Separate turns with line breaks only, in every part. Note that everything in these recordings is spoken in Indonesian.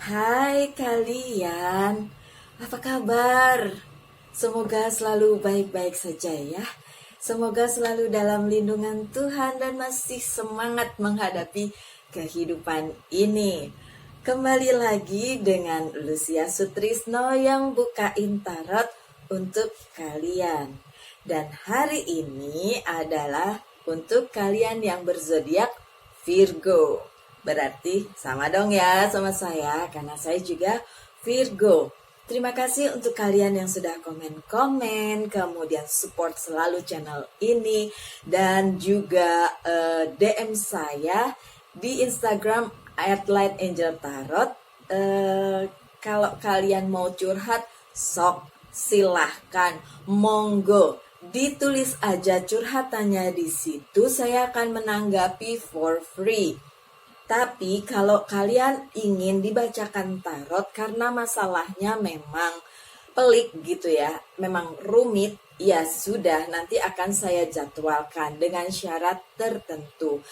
Hai kalian, apa kabar? Semoga selalu baik-baik saja ya. Semoga selalu dalam lindungan Tuhan dan masih semangat menghadapi kehidupan ini. Kembali lagi dengan Lucia Sutrisno yang bukain tarot untuk kalian. Dan hari ini adalah untuk kalian yang berzodiak Virgo. Berarti sama dong ya sama saya, karena saya juga Virgo. Terima kasih untuk kalian yang sudah komen-komen, kemudian support selalu channel ini, dan juga DM saya di Instagram @lightangeltarot. Kalau kalian mau curhat, sok silahkan, monggo. Ditulis aja curhatannya di situ, saya akan menanggapi for free. Tapi kalau kalian ingin dibacakan tarot karena masalahnya memang pelik gitu ya, memang rumit, ya sudah, nanti akan saya jadwalkan dengan syarat tertentu.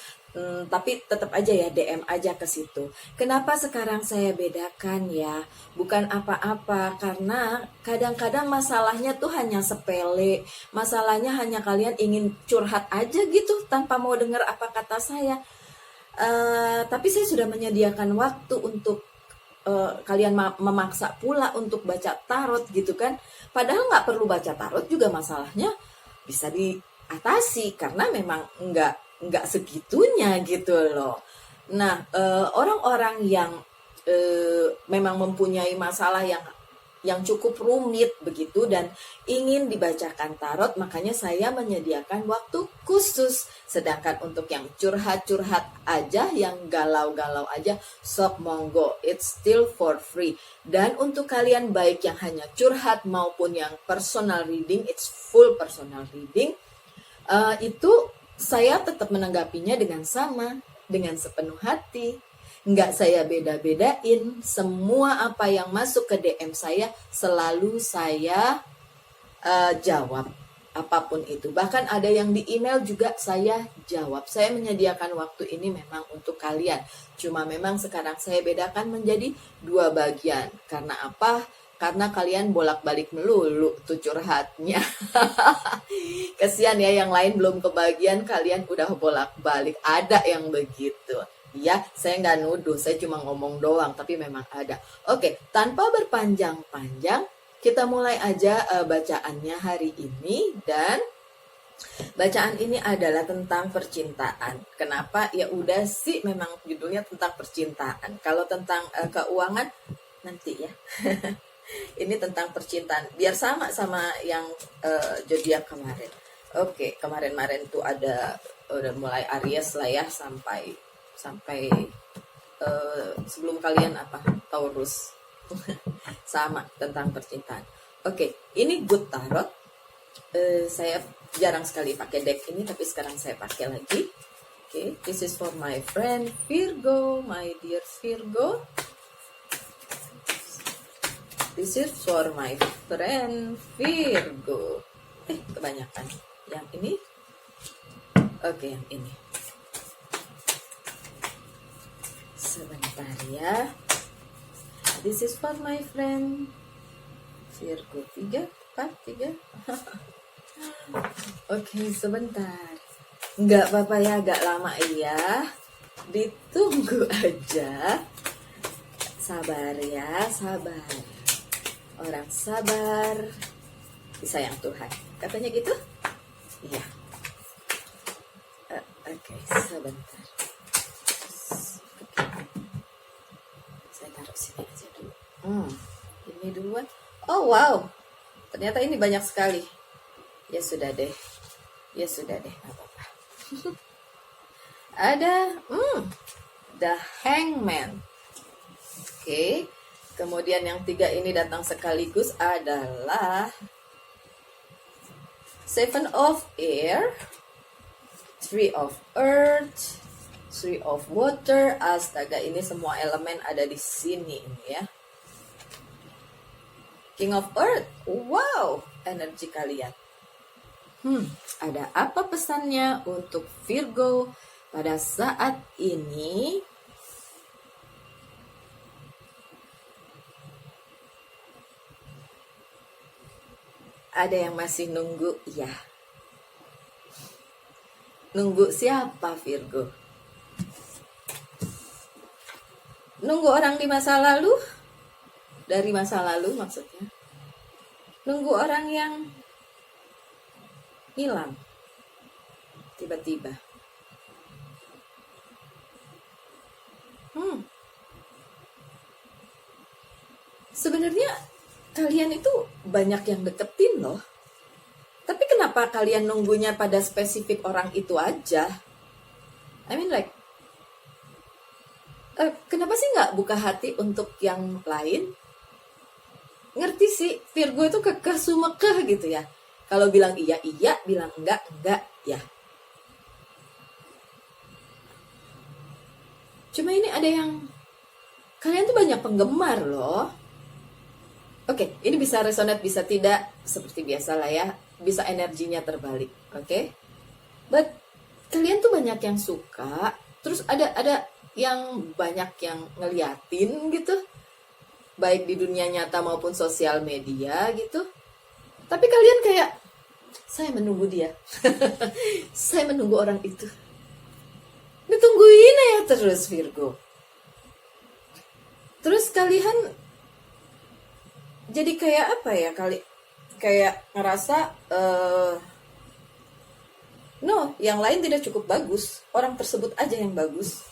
Tapi tetap aja ya DM aja ke situ. Kenapa sekarang saya bedakan ya? Bukan apa-apa, karena kadang-kadang masalahnya tuh hanya sepele. Masalahnya hanya kalian ingin curhat aja gitu tanpa mau dengar apa kata saya. Tapi saya sudah menyediakan waktu untuk kalian memaksa pula untuk baca tarot gitu kan. Padahal nggak perlu baca tarot juga, masalahnya bisa diatasi karena memang nggak segitunya gitu loh. Nah, orang-orang yang memang mempunyai masalah yang cukup rumit begitu dan ingin dibacakan tarot, makanya saya menyediakan waktu khusus. Sedangkan untuk yang curhat-curhat aja, yang galau-galau aja, sok monggo, it's still for free. Dan untuk kalian baik yang hanya curhat maupun yang personal reading, it's full personal reading, itu saya tetap menanggapinya dengan sama, dengan sepenuh hati. Nggak saya beda-bedain, semua apa yang masuk ke DM saya selalu saya jawab, apapun itu. Bahkan ada yang di email juga saya jawab. Saya menyediakan waktu ini memang untuk kalian. Cuma memang sekarang saya bedakan menjadi 2 bagian. Karena apa? Karena kalian bolak-balik melulu tuh curhatnya. Kesian ya, yang lain belum kebagian, kalian udah bolak-balik. Ada yang begitu. Ya, saya nggak nuduh, saya cuma ngomong doang, tapi memang ada. Oke, tanpa berpanjang-panjang, kita mulai aja bacaannya hari ini. Dan bacaan ini adalah tentang percintaan. Kenapa? Ya udah sih, memang judulnya tentang percintaan. Kalau tentang keuangan, nanti ya. Ini tentang percintaan, biar sama yang zodiak kemarin. Oke, kemarin tuh ada udah mulai Aries lah ya, sampai sebelum kalian apa, Taurus. Sama tentang percintaan. Oke, ini good tarot. Saya jarang sekali pakai deck ini, tapi sekarang saya pakai lagi. Oke, this is for my friend Virgo, my dear Virgo. This is for my friend Virgo. Kebanyakan. Yang ini. Oke, yang ini. Sebentar ya. This is for my friend Virgo. 3, 4, 3. Oke, sebentar. Nggak apa-apa ya, agak lama ya. Ditunggu aja. Sabar ya, sabar. Orang sabar disayang Tuhan. Katanya gitu? Iya. Oke, sebentar. Saya taruh sini aja dulu. Ini duluan. Oh wow, ternyata ini banyak sekali. Ya sudah deh, nggak apa-apa. Ada The Hangman. Oke. Kemudian yang 3 ini datang sekaligus adalah Seven of Air, 3 of Earth, 3 of Water. Astaga, ini semua elemen ada di sini ya. King of Earth. Wow, energi kalian. Ada apa pesannya untuk Virgo pada saat ini? Ada yang masih nunggu, ya. Nunggu siapa, Virgo? Nunggu orang di masa lalu? Dari masa lalu maksudnya. Nunggu orang yang hilang tiba-tiba. Sebenarnya kalian itu banyak yang deketin loh. Tapi kenapa kalian nunggunya pada spesifik orang itu aja? I mean like, kenapa sih nggak buka hati untuk yang lain? Ngerti sih, Virgo itu kekeh sumekeh gitu ya. Kalau bilang iya, iya, bilang enggak, ya. Cuma ini ada yang, kalian tuh banyak penggemar loh. Oke, ini bisa resonate, bisa tidak, seperti biasa lah ya. Bisa energinya terbalik, oke? But kalian tuh banyak yang suka, terus ada yang banyak yang ngeliatin gitu, baik di dunia nyata maupun sosial media gitu. Tapi kalian kayak, saya menunggu dia. Saya menunggu orang itu. Ditungguin ya terus, Virgo. Terus kalian jadi kayak apa ya, kayak ngerasa no, yang lain tidak cukup bagus, orang tersebut aja yang bagus.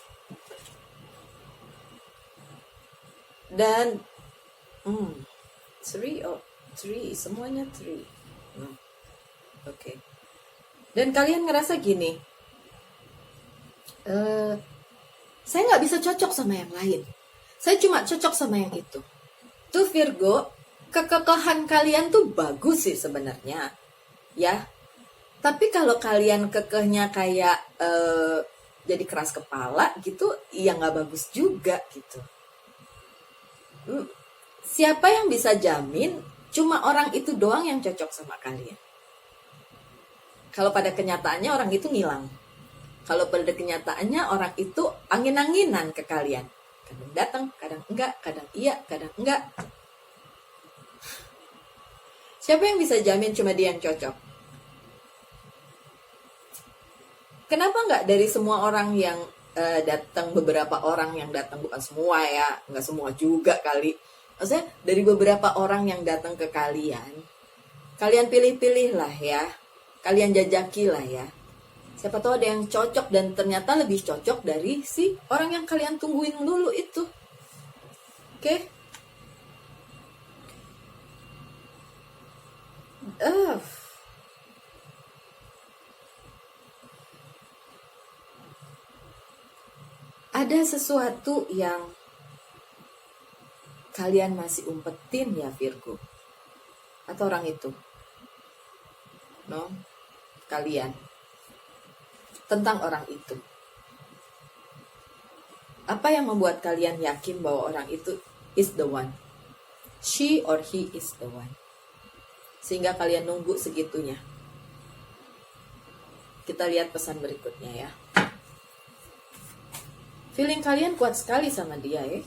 Dan three, semuanya three. Oke. Dan kalian ngerasa gini, saya nggak bisa cocok sama yang lain, saya cuma cocok sama yang itu. Tuh Virgo, kekekohan kalian tuh bagus sih sebenarnya, ya. Tapi kalau kalian kekehnya kayak jadi keras kepala gitu, ya nggak bagus juga gitu. Siapa yang bisa jamin cuma orang itu doang yang cocok sama kalian? Kalau pada kenyataannya orang itu ngilang. Kalau pada kenyataannya orang itu angin-anginan ke kalian. Kadang datang, kadang enggak, kadang iya, kadang enggak. Siapa yang bisa jamin cuma dia yang cocok? Kenapa enggak dari semua orang yang datang, beberapa orang yang datang, bukan semua ya, enggak semua juga kali. Maksudnya dari beberapa orang yang datang ke kalian, kalian pilih-pilih lah ya, kalian jajaki lah ya. Siapa tahu ada yang cocok dan ternyata lebih cocok dari si orang yang kalian tungguin dulu itu. Oke? Ada sesuatu yang kalian masih umpetin ya Virgo, atau orang itu, no, kalian, tentang orang itu. Apa yang membuat kalian yakin bahwa orang itu is the one, she or he is the one, sehingga kalian nunggu segitunya? Kita lihat pesan berikutnya ya. Feeling kalian kuat sekali sama dia ya.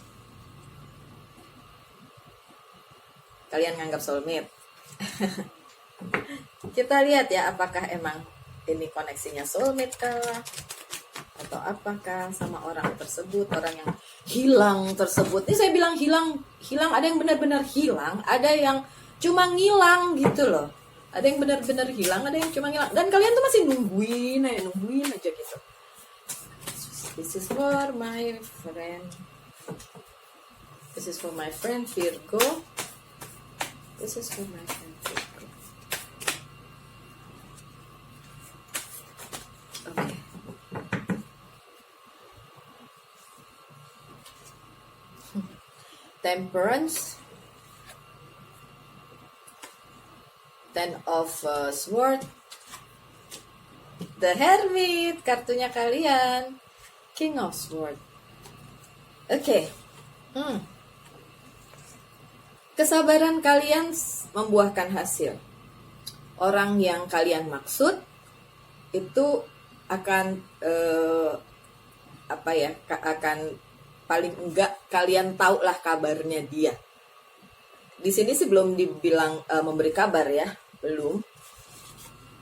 Kalian nganggap soulmate. Kita lihat ya, apakah emang ini koneksinya soulmate kah? Atau apakah sama orang tersebut, orang yang hilang tersebut. Ini saya bilang hilang, ada yang benar-benar hilang, ada yang cuma ngilang gitu loh. Ada yang benar-benar hilang, ada yang cuma ngilang. Dan kalian tuh masih nungguin aja gitu. This is for my friend. This is for my friend Virgo. This is for my friend Virgo. Okay. Temperance. Ten of Swords. The Hermit, kartunya kalian. King of Swords. Oke. Kesabaran kalian membuahkan hasil. Orang yang kalian maksud itu akan akan paling enggak kalian tahu lah kabarnya dia. Di sini sih belum dibilang memberi kabar ya, belum.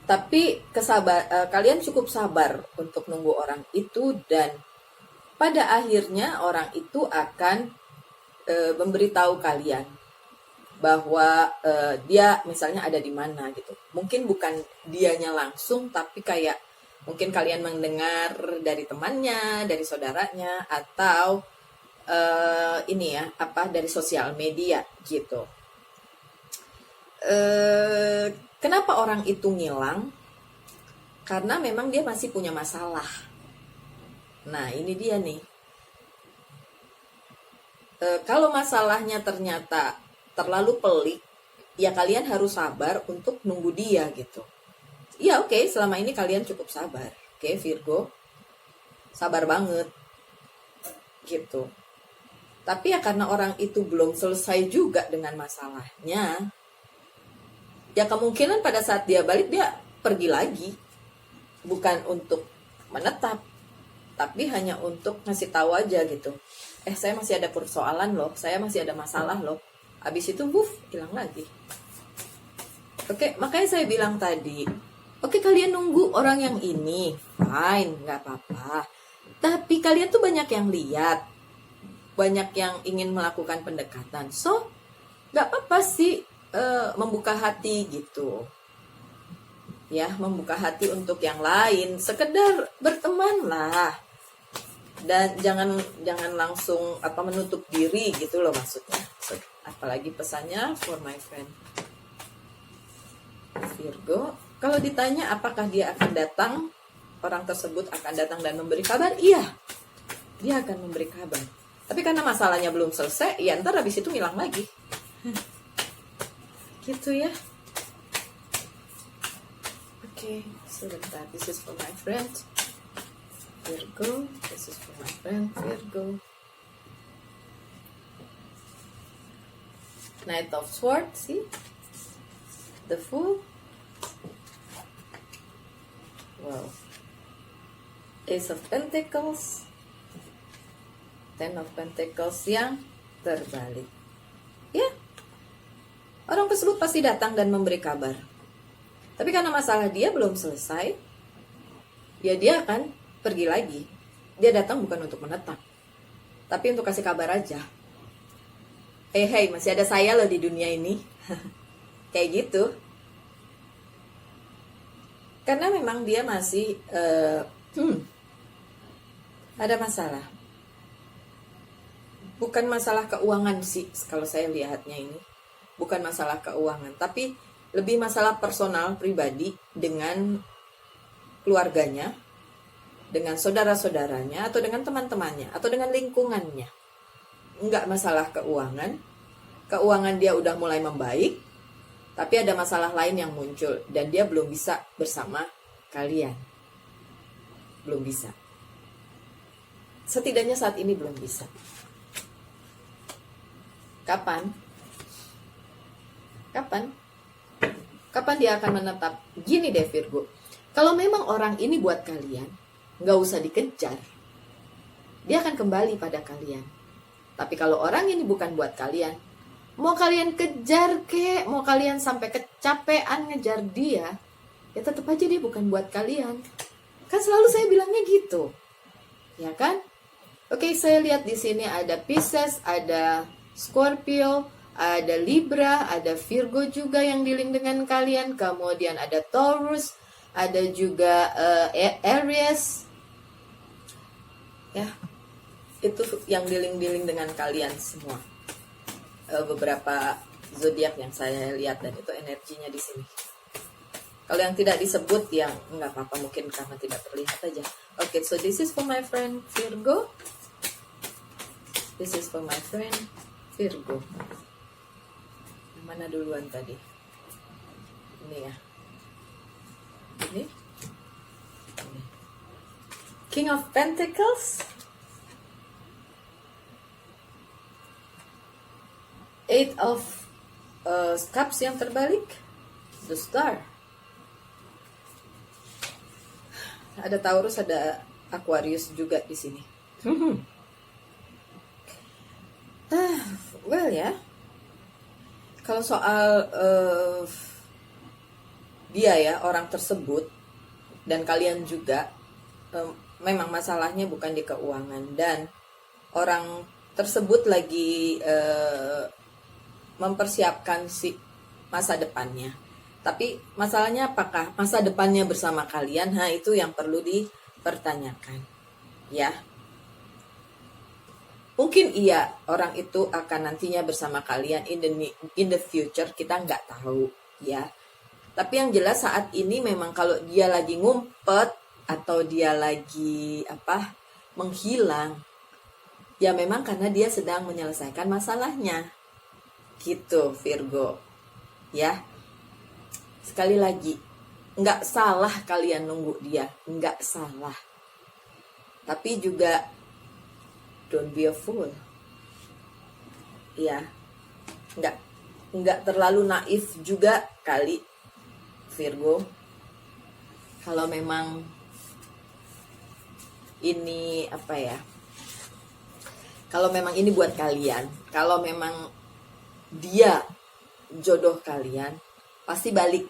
Tapi kalian cukup sabar untuk nunggu orang itu, dan pada akhirnya orang itu akan memberitahu kalian bahwa dia misalnya ada di mana gitu. Mungkin bukan dianya langsung, tapi kayak mungkin kalian mendengar dari temannya, dari saudaranya, atau dari sosial media gitu. Kenapa orang itu ngilang? Karena memang dia masih punya masalah. Nah, ini dia nih. Kalau masalahnya ternyata terlalu pelik, ya kalian harus sabar untuk nunggu dia gitu. Ya oke, selama ini kalian cukup sabar. Oke, Virgo. Sabar banget. Gitu. Tapi ya karena orang itu belum selesai juga dengan masalahnya, ya kemungkinan pada saat dia balik dia pergi lagi. Bukan untuk menetap, tapi hanya untuk ngasih tahu aja gitu. Saya masih ada persoalan loh, saya masih ada masalah loh. Habis itu hilang lagi. Oke, makanya saya bilang tadi, oke, kalian nunggu orang yang ini, fine, nggak apa-apa. Tapi kalian tuh banyak yang lihat, banyak yang ingin melakukan pendekatan. So, nggak apa-apa sih membuka hati gitu. Ya, membuka hati untuk yang lain, sekedar berteman lah. Dan jangan langsung menutup diri gitu loh maksudnya. Apalagi pesannya for my friend Virgo. Kalau ditanya apakah dia akan datang, orang tersebut akan datang dan memberi kabar, iya, dia akan memberi kabar. Tapi karena masalahnya belum selesai, ya ntar habis itu hilang lagi. Gitu ya. Oke, sebentar. This is for my friend Virgo. This is for my friend Virgo. Knight of Swords, see? The Fool. Wow. Ace of Pentacles. Ten of Pentacles yang terbalik. Ya, orang tersebut pasti datang dan memberi kabar. Tapi karena masalah dia belum selesai, ya dia akan pergi lagi. Dia datang bukan untuk menetap, tapi untuk kasih kabar aja. Hey, masih ada saya loh di dunia ini. Kayak gitu. Karena memang dia masih ada masalah. Bukan masalah keuangan sih kalau saya lihatnya ini. Bukan masalah keuangan, tapi lebih masalah personal pribadi dengan keluarganya, dengan saudara-saudaranya, atau dengan teman-temannya, atau dengan lingkungannya. Enggak masalah keuangan. Keuangan dia udah mulai membaik, tapi ada masalah lain yang muncul dan dia belum bisa bersama kalian. Belum bisa. Setidaknya saat ini belum bisa. Kapan? Kapan dia akan menetap? Gini deh Virgo, kalau memang orang ini buat kalian, nggak usah dikejar. Dia akan kembali pada kalian. Tapi kalau orang ini bukan buat kalian, mau kalian kejar kek, mau kalian sampai kecapean ngejar dia, ya tetap aja dia bukan buat kalian. Kan selalu saya bilangnya gitu. Ya kan? Oke, saya lihat di sini ada Pisces, ada Scorpio, ada Libra, ada Virgo juga yang dealing dengan kalian. Kemudian ada Taurus, ada juga Aries. Ya, itu yang dealing dengan kalian semua. Beberapa zodiak yang saya lihat, dan itu energinya di sini. Kalau yang tidak disebut ya nggak apa-apa, mungkin karena tidak terlihat aja. Oke, so this is for my friend Virgo. This is for my friend Virgo. Yang mana duluan tadi? Ini ya. Ini. King of Pentacles. Eight of Cups yang terbalik. The Star. Ada Taurus, ada Aquarius juga di sini. Well ya. Kalau soal dia ya, orang tersebut, dan kalian juga, memang masalahnya bukan di keuangan, dan orang tersebut lagi mempersiapkan si masa depannya. Tapi masalahnya apakah masa depannya bersama kalian? Nah, itu yang perlu dipertanyakan. Ya. Mungkin iya, orang itu akan nantinya bersama kalian in the future, kita nggak tahu, ya. Tapi yang jelas saat ini memang kalau dia lagi ngumpet atau dia lagi menghilang, ya memang karena dia sedang menyelesaikan masalahnya. Gitu, Virgo. Ya. Sekali lagi, nggak salah kalian nunggu dia, nggak salah. Tapi juga don't be a fool. Ya, nggak terlalu naif juga kali, Virgo. Kalau memang ini kalau memang ini buat kalian, kalau memang dia jodoh kalian, pasti balik.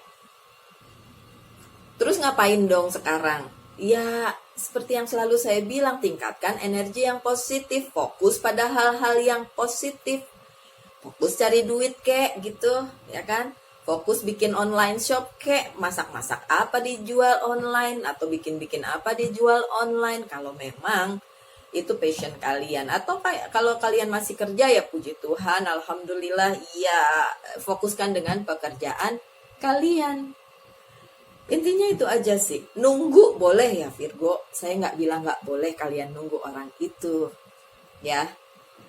Terus ngapain dong sekarang? Ya, seperti yang selalu saya bilang, tingkatkan energi yang positif, fokus pada hal-hal yang positif. Fokus cari duit kek gitu, ya kan? Fokus bikin online shop kek, masak-masak apa dijual online, atau bikin-bikin apa dijual online, kalau memang itu passion kalian. Atau kayak kalau kalian masih kerja, ya puji Tuhan, alhamdulillah, ya fokuskan dengan pekerjaan kalian. Intinya itu aja sih. Nunggu boleh ya Virgo, saya nggak bilang nggak boleh kalian nunggu orang itu, ya.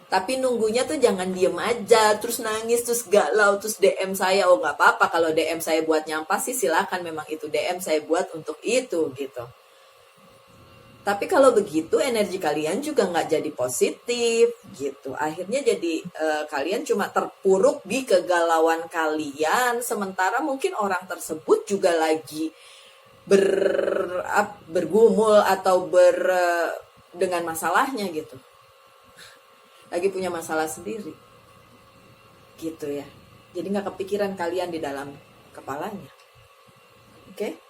Tapi nunggunya tuh jangan diem aja, terus nangis, terus galau, terus DM saya. Oh nggak apa-apa kalau DM saya buat nyampah sih, silakan, memang itu DM saya buat untuk itu gitu. Tapi kalau begitu energi kalian juga nggak jadi positif gitu. Akhirnya jadi kalian cuma terpuruk di kegalauan kalian. Sementara mungkin orang tersebut juga lagi bergumul atau dengan masalahnya gitu. Lagi punya masalah sendiri. Gitu ya. Jadi nggak kepikiran kalian di dalam kepalanya. Oke?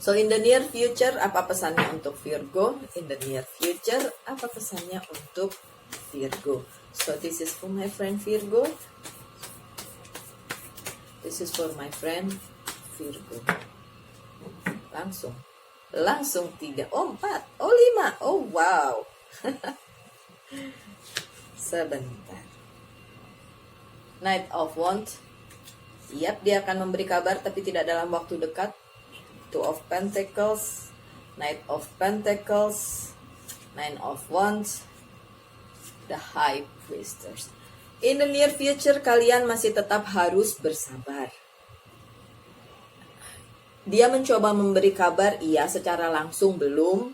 So in the near future, apa pesannya untuk Virgo? In the near future, apa pesannya untuk Virgo? So this is for my friend Virgo. This is for my friend Virgo. Langsung 3, 4, 5, oh wow. Sebentar. Knight of Wands. Yap, dia akan memberi kabar tapi tidak dalam waktu dekat. Two of Pentacles, Knight of Pentacles, Nine of Wands, the High Priestess. In the near future, kalian masih tetap harus bersabar. Dia mencoba memberi kabar, iya, secara langsung belum.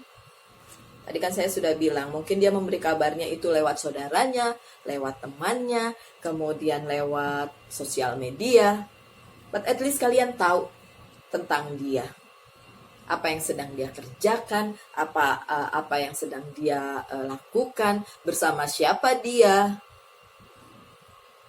Tadi kan saya sudah bilang, mungkin dia memberi kabarnya itu lewat saudaranya, lewat temannya, kemudian lewat sosial media. But at least kalian tahu tentang dia. Apa yang sedang dia kerjakan, apa yang sedang dia lakukan, bersama siapa dia.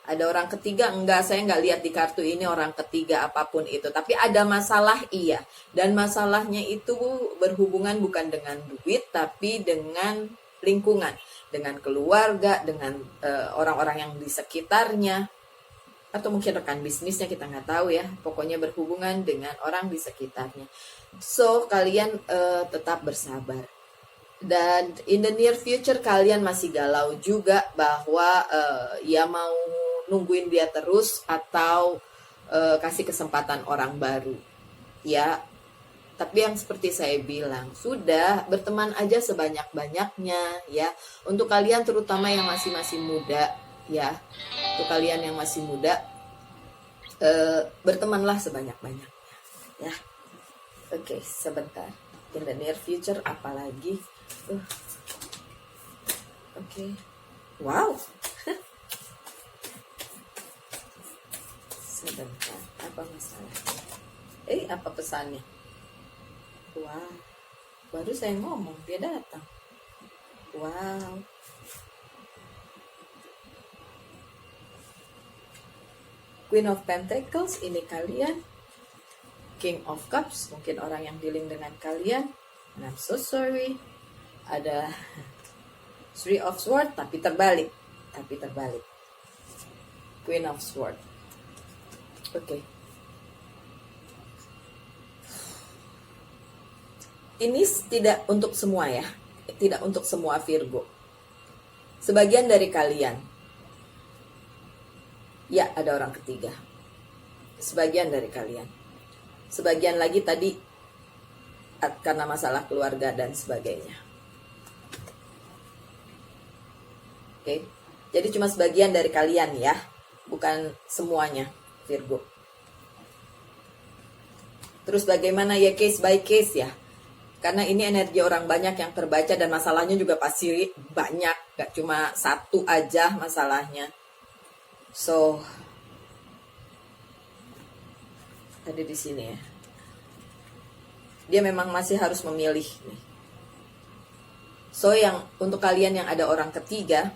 Ada orang ketiga? Enggak, saya nggak lihat di kartu ini orang ketiga apapun itu. Tapi ada masalah, iya. Dan masalahnya itu berhubungan bukan dengan duit, tapi dengan lingkungan. Dengan keluarga, dengan orang-orang yang di sekitarnya. Atau mungkin rekan bisnisnya, kita nggak tahu ya. Pokoknya berhubungan dengan orang di sekitarnya. So, kalian tetap bersabar. Dan in the near future, kalian masih galau juga bahwa ya mau nungguin dia terus atau kasih kesempatan orang baru. Ya, tapi yang seperti saya bilang, sudah berteman aja sebanyak-banyaknya ya. Untuk kalian terutama yang masih muda ya. Untuk kalian yang masih muda, bertemanlah sebanyak-banyaknya ya. Oke, sebentar. In the near future apalagi? Oke. Wow. Sebentar, apa masalahnya? Apa pesannya? Wow. Baru saya ngomong, dia datang. Wow. Queen of Pentacles, ini kalian. King of Cups, mungkin orang yang dealing dengan kalian. And I'm so sorry. Ada Three of Swords, tapi terbalik. Queen of Swords. Oke. Ini tidak untuk semua ya. Tidak untuk semua Virgo. Sebagian dari kalian. Ya, ada orang ketiga. Sebagian dari kalian. Sebagian lagi tadi karena masalah keluarga dan sebagainya. Oke. Jadi cuma sebagian dari kalian ya, bukan semuanya Virgo. Terus bagaimana ya, case by case ya? Karena ini energi orang banyak yang terbaca dan masalahnya juga pasti banyak, gak cuma satu aja masalahnya. So, tadi di sini ya. Dia memang masih harus memilih nih. So, yang untuk kalian yang ada orang ketiga,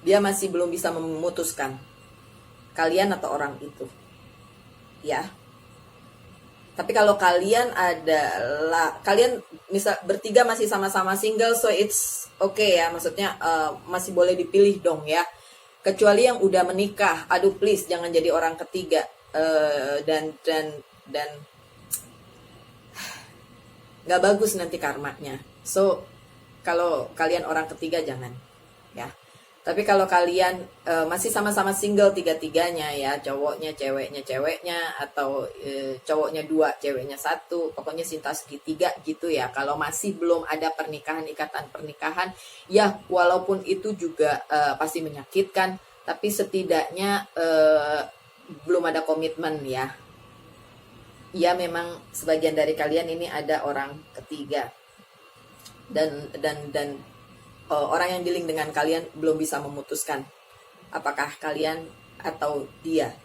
dia masih belum bisa memutuskan kalian atau orang itu. Ya. Tapi kalau kalian kalian misal bertiga masih sama-sama single, so it's okay ya. Maksudnya masih boleh dipilih dong ya. Kecuali yang udah menikah, aduh please jangan jadi orang ketiga. Dan nggak bagus nanti karmanya. So kalau kalian orang ketiga jangan ya. Tapi kalau kalian masih sama-sama single tiga-tiganya ya, cowoknya, ceweknya, atau cowoknya 2, ceweknya 1, pokoknya cinta segitiga gitu ya. Kalau masih belum ada ikatan pernikahan, ya walaupun itu juga pasti menyakitkan, tapi setidaknya belum ada komitmen ya. Ya memang sebagian dari kalian ini ada orang ketiga. Dan orang yang dealing dengan kalian belum bisa memutuskan apakah kalian atau dia.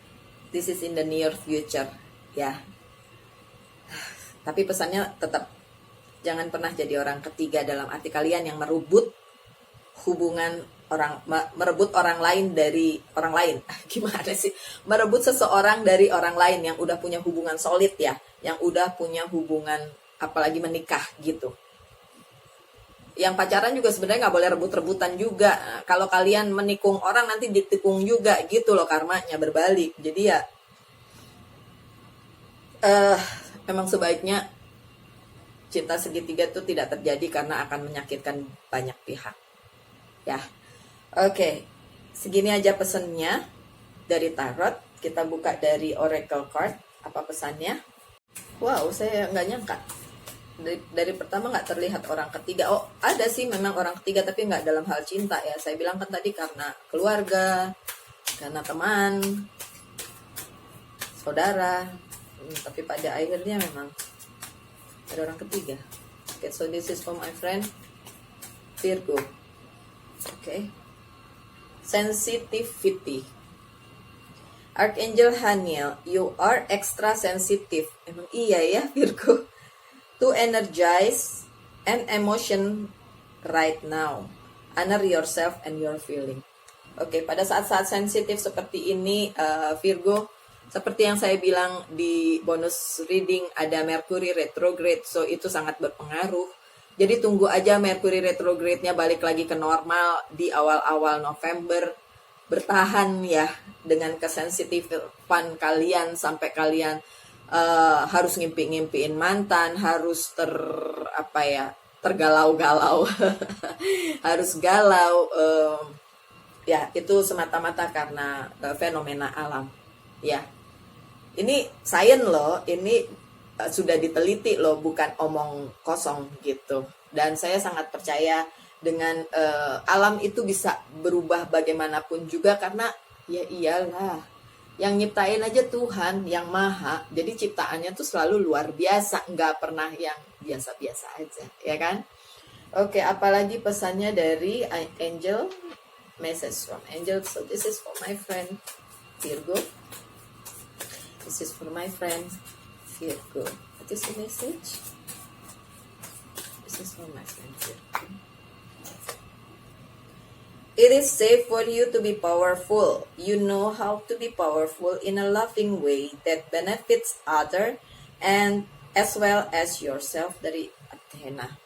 This is in the near future ya. Tapi pesannya tetap jangan pernah jadi orang ketiga dalam arti kalian yang merebut hubungan merebut orang lain dari orang lain. Gimana sih? Merebut seseorang dari orang lain yang udah punya hubungan solid ya, yang udah punya hubungan apalagi menikah gitu. Yang pacaran juga sebenarnya nggak boleh rebut-rebutan juga. Nah, kalau kalian menikung orang nanti ditikung juga gitu loh, karmanya berbalik. Jadi ya memang sebaiknya cinta segitiga itu tidak terjadi karena akan menyakitkan banyak pihak. Ya. Oke. Segini aja pesannya dari tarot. Kita buka dari oracle card. Apa pesannya? Wow, saya nggak nyangka. Dari pertama nggak terlihat orang ketiga. Oh, ada sih memang orang ketiga, tapi nggak dalam hal cinta ya. Saya bilang kan tadi karena keluarga, karena teman, saudara. Tapi pada akhirnya memang ada orang ketiga. Okay, so this is for my friend Virgo. Okay. Sensitivity. Archangel Haniel, you are extra sensitive. Emang iya ya Virgo. To energize and emotion right now. Honor yourself and your feeling. Oke, pada saat-saat sensitif seperti ini, Virgo, seperti yang saya bilang di bonus reading, ada Mercury retrograde, so itu sangat berpengaruh. Jadi tunggu aja Mercury retrograde-nya balik lagi ke normal di awal-awal November. Bertahan ya dengan kesensitifan kalian sampai kalian harus ngimpi-ngimpiin mantan, harus tergalau-galau, harus galau, ya itu semata-mata karena fenomena alam, ya. Ini sains loh, ini sudah diteliti loh, bukan omong kosong gitu. Dan saya sangat percaya dengan alam itu bisa berubah bagaimanapun juga karena ya iyalah. Yang nyiptain aja Tuhan yang maha. Jadi ciptaannya tuh selalu luar biasa. Nggak pernah yang biasa-biasa aja. Ya kan? Oke, apalagi pesannya dari Angel. Message from Angel. So this is for my friend Virgo. This is for my friend Virgo. What is the message? This is for my friend Virgo. It is safe for you to be powerful. You know how to be powerful in a loving way that benefits others and as well as yourself dari Athena.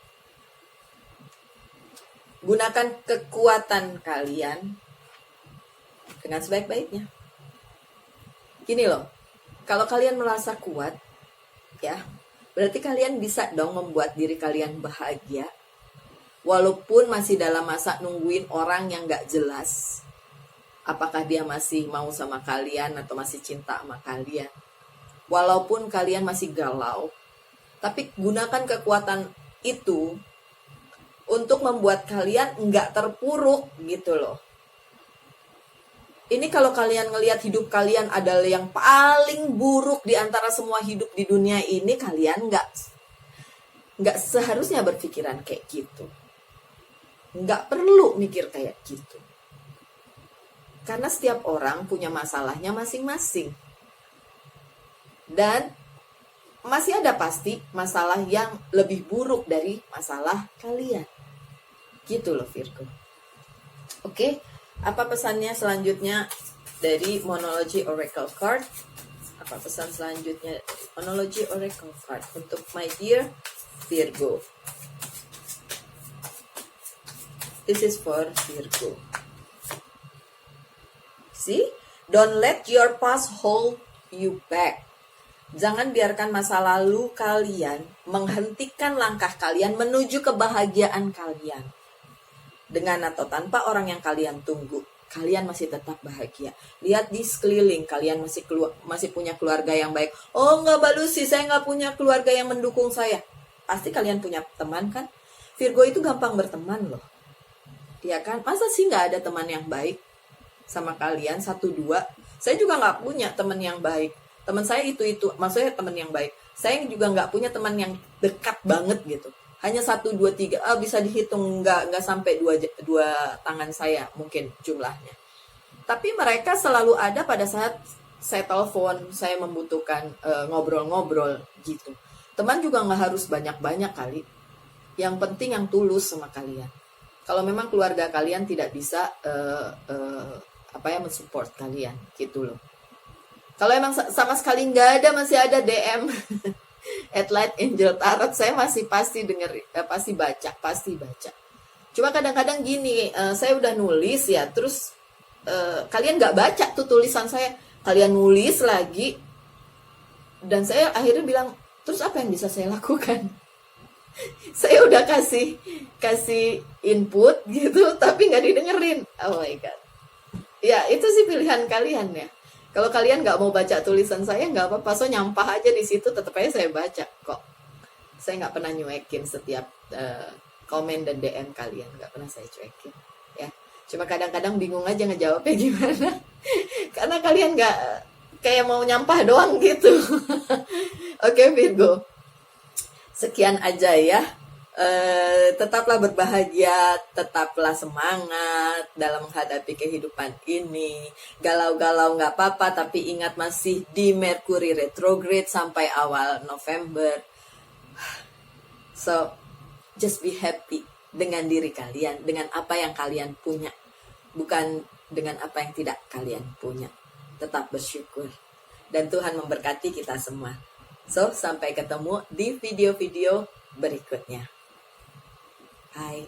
Gunakan kekuatan kalian dengan sebaik-baiknya. Gini loh, kalau kalian merasa kuat, ya, berarti kalian bisa dong membuat diri kalian bahagia, walaupun masih dalam masa nungguin orang yang gak jelas. Apakah dia masih mau sama kalian atau masih cinta sama kalian. Walaupun kalian masih galau, tapi gunakan kekuatan itu untuk membuat kalian nggak terpuruk gitu loh. Ini kalau kalian ngelihat hidup kalian adalah yang paling buruk di antara semua hidup di dunia ini, kalian nggak seharusnya berpikiran kayak gitu. Nggak perlu mikir kayak gitu. Karena setiap orang punya masalahnya masing-masing. Dan masih ada pasti masalah yang lebih buruk dari masalah kalian. Gitu loh Virgo. Oke, apa pesannya selanjutnya dari Monology Oracle Card? Apa pesan selanjutnya Monology Oracle Card untuk my dear Virgo? This is for Virgo. See? Don't let your past hold you back. Jangan biarkan masa lalu kalian menghentikan langkah kalian menuju kebahagiaan kalian. Dengan atau tanpa orang yang kalian tunggu, kalian masih tetap bahagia. Lihat di sekeliling, kalian masih punya keluarga yang baik. Oh enggak Mbak Lucy, saya nggak punya keluarga yang mendukung saya. Pasti kalian punya teman kan? Virgo itu gampang berteman loh. Ya kan? Masa sih nggak ada teman yang baik sama kalian? 1, 2. Saya juga nggak punya teman yang baik. Teman saya itu maksudnya teman yang baik. Saya juga nggak punya teman yang dekat banget gitu. Hanya 1, 2, 3, bisa dihitung nggak sampai dua tangan saya mungkin jumlahnya. Tapi mereka selalu ada pada saat saya telepon, saya membutuhkan ngobrol-ngobrol gitu. Teman juga nggak harus banyak-banyak kali. Yang penting yang tulus sama kalian. Kalau memang keluarga kalian tidak bisa mensupport kalian gitu loh. Kalau emang sama sekali nggak ada, masih ada DM at Light Angel Tarot, saya masih pasti baca. Cuma kadang-kadang gini, saya udah nulis ya, terus kalian nggak baca tuh tulisan saya, kalian nulis lagi, dan saya akhirnya bilang, terus apa yang bisa saya lakukan? Saya udah kasih input gitu, tapi nggak didengerin. Oh my god. Ya itu sih pilihan kalian ya. Kalau kalian nggak mau baca tulisan saya, nggak apa-apa, so nyampah aja di situ, tetap aja saya baca kok. Saya nggak pernah nyuekin setiap komen dan DM kalian, nggak pernah saya cuekin, ya. Cuma kadang-kadang bingung aja ngejawabnya gimana, karena kalian nggak kayak mau nyampah doang gitu. Oke Virgo, sekian aja ya. Tetaplah berbahagia, tetaplah semangat dalam menghadapi kehidupan ini. Galau-galau nggak apa-apa, tapi ingat masih di Mercury retrograde sampai awal November. So, just be happy dengan diri kalian, dengan apa yang kalian punya, bukan dengan apa yang tidak kalian punya. Tetap bersyukur, dan Tuhan memberkati kita semua. So, sampai ketemu di video-video berikutnya. Bye.